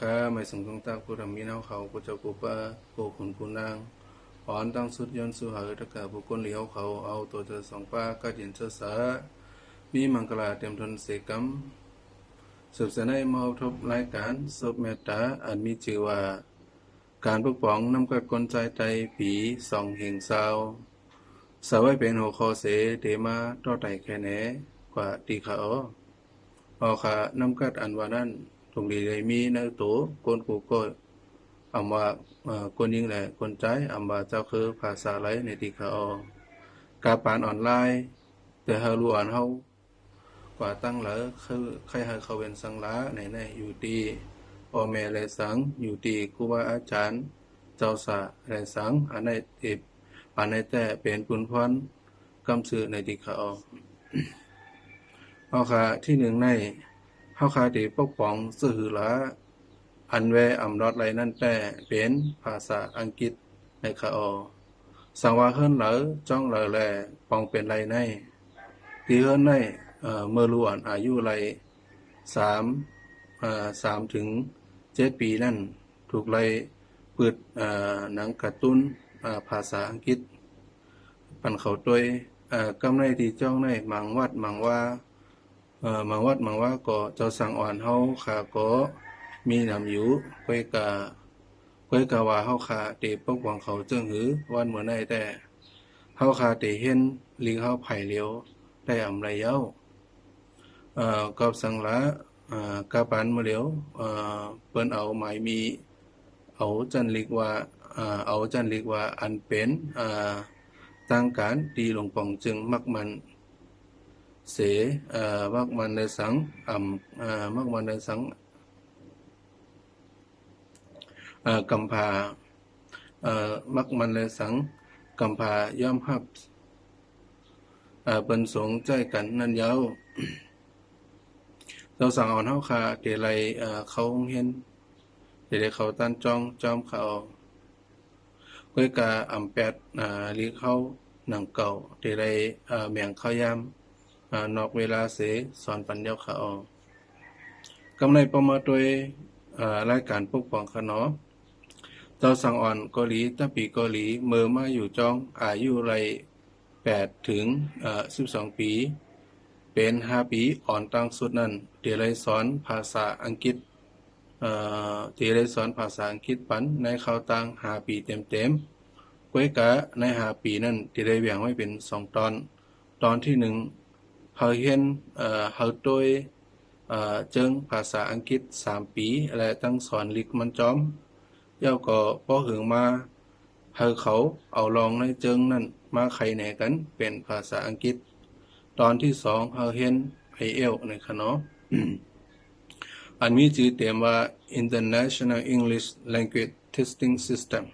ค่ะไม่สมคงตากูทำมีน้าเขากูจะกูป้ากูขุนกูนางอ่อนตั้งสุดยนต์สุหาตะกะบุคคลเหลียวเขาเอาตัวเธอสองป้าก็เห็นเธอสามีมังกลาเต็มทนเสกรรมสืบสานมาทบรายการศพเมตตาอันมีชื่อว่าการปกป้องน้ำกัดกลใจใจผีส่องเห่งซาวสาวไว้เป็นหัวคอเสเดมาต่อไตแค่ไหนกว่าตีขาเอาค่ะน้ำกัดอันว่านั้นตรงนี้เลยมีในตัวคนกูก็อำว่าคนยิงแหละคนใจอำว่าเจ้าคือภาษาไรในตีขาการปานออนไลน์แต่เฮารู้อ่านเฮากว่าตั้งเหลอคือใครให้เขาเป็นสังลาในอยู่ตีพ่อแม่และสังอยู่ตีครูบาอาจารย์เจ้าสาและสังอันในติบอันในแต่เป็นปุนพรกำสือในตีขาเอาค่ะที่หนึ่งในเฮาคาที่ปกป้องสื่อหลาอันแวอำรอดไรนั่นแต่เป็นภาษาอังกฤษในขาสังว่าเฮิรนเหลอจ้องเหลอแลปองเป็นไรในที่เฮิรนในเมื่อล้วนอายุไร3ถึง7ปีนั่นถูกไล่เปิดหนังการ์ตูนภาษาอังกฤษปันเขาด้วยกำไรที่จ้องในมังวัดมังว่ามังว่าก็เจ้าสั่งอ่อนเฮาขาก็มีนำอยู่ก้อยกะว่าเฮาขาเตปกป้องเขาจึงหือวันเมื่อใดแต่เฮาขาเตเห็นลิงเฮาไผ่เหลียวได้อำไรเย้ากอบสังละกะปันมาเหลียวเปิ้นเอาหมายมีเอาจันลิกว่าอันเป็นต่างการตีหลวงปองจึงมักมันเสมักมันในสังมักมันในสังกำพามักมันในสังกำพาย่อมฮับเป็นสงใจกันนั่นยาวเราสั่งอ่อนเฮาคาเตไลเขาเห็นเตไลเขาตันจองจอมเขาก้อยกาอำแปดลีเขาหนังเก่าเตไลแม่งเขายามนอกเวลาเสสอนปัญญาเขากำไรประมาโดยรายการปกป้องขนอเจ้าสั่งอ่อนเกาหลีตะปีเกาหลีเมื่อมาอยู่จองอายุไร8ถึง12ปีเป็น5ปีอ่อนตั้งสุดนั้นเดี๋ยวเลยสอนภาษาอังกฤษเดี๋ยวเลยสอนภาษาอังกฤษปันในเขาตั้ง5ปีเต็มก้อยกะใน5ปีนั้นเดี๋ยวเลยแบ่งไว้เป็น2ตอนที่1เฮาเรียนเฮาโดยเจิงภาษาอังกฤษ3ปีและตั้งสอนลิกมันจอมเย้าก็พอหึงมาเฮาเขาเอาลองในเจิงนั้นมาไขแหน่กันเป็นภาษาอังกฤษตอนที่2เฮาเรียน IELTS ในคะเนาะ อันมีชื่อเต็มว่า International English Language Testing System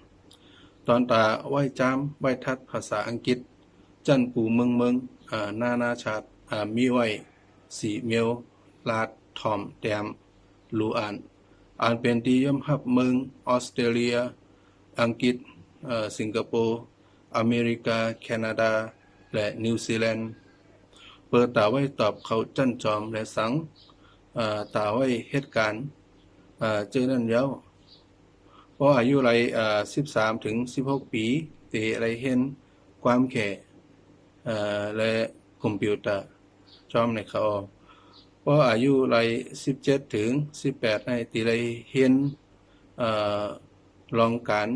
ตอนตาไว้จามไว้ทัดภาษาอังกฤษจันปูเมืองนาชาติมีไว้4เมลลาดทอมแตมลูอ่านเป็นที่ยอมรับเมืองออสเตรเลียอังกฤษสิงคโปร์อเมริกาแคนาดาและนิวซีแลนด์เปิดตาไว้ตอบเขาจันจอมและสังตาไว้เหตุการณ์เจอนั่นแล้วเพราะอายุไร13ถึง16ปีเตอะไรเห็นความแก่และคอมพิวเตอร์จอมในเขาเพราะอายุไร17ถึง18ในตีไรเห็นลองการ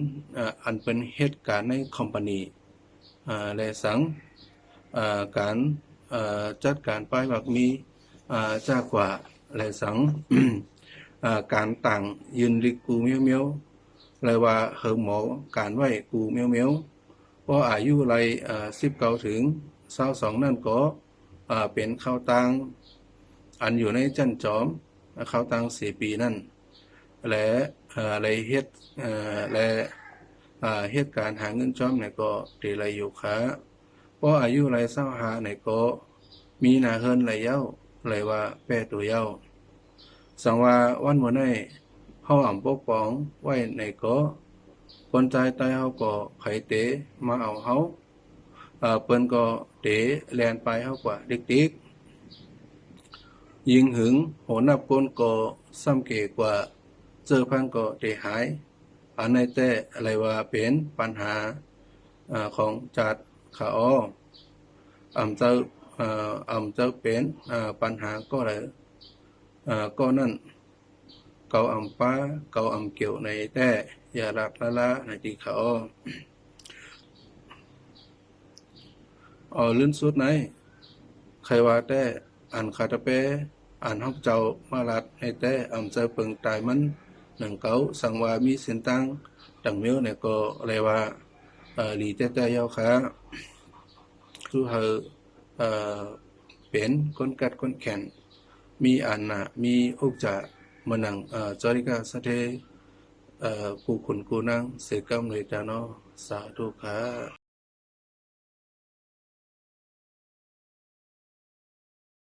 อันเป็นเหตุการณ์ในคอมพานีและสังการจัดการป้ายบักมีจากกว่าและสัง การต่างยืนลิกกูเมียวเลยว่าเหิงหมอการไหวกูเมียวเพราะอายุไร19ถึง22นั่นก็เป็นเข้าตังอันอยู่ในจันจอมเข้าตัง4ปีนั่นและอะไรเฮ็ดและเหตุการณ์หาเงินจอมเนี่ยก็เตไรอยู่ค่ะเพราะอายุไร25เนี่ยก็มีนาเฮิรนไรเย้าเลยว่าแป้ตัวเย้าสังว่าวันมื้อนี้เฮาอำปกป้องไว้ในก็คนใจใต้เฮาก็ไผเตมาเอาเฮาเปิ้นก็เตแล่นไปเฮากว่าเด็กๆยิงหึงโหนับก้นก็ซ้ำเกกว่า เจอพังก็ได้หายอันในแต่อะไรว่าเป็นปัญหาของจัดขาอ้ออำเจ้าเป็นปัญหาก็เลยก็นั่นเกาอำป้าเกาอำเกี่ยวในแต่อย่ารักละละในที่เขาลื่นสุดไหนใครว่าแต่อ่านคาตะเปอ่านฮอกเจ้ามาลัดให้แต่อำเจ้าเปิงตายมันหนังเกาสังวามีเส้นตั้งดังเมียวเนี่ยก็อะไรว่าหลีแต่ยาวขาคือเอ่อเป็นคนกัดคนแข็งมีอันน่ะมีอุกจะมานังจอริกาสะเทกูขุนกูนังเสกำเลยจานอสาธุค่ะ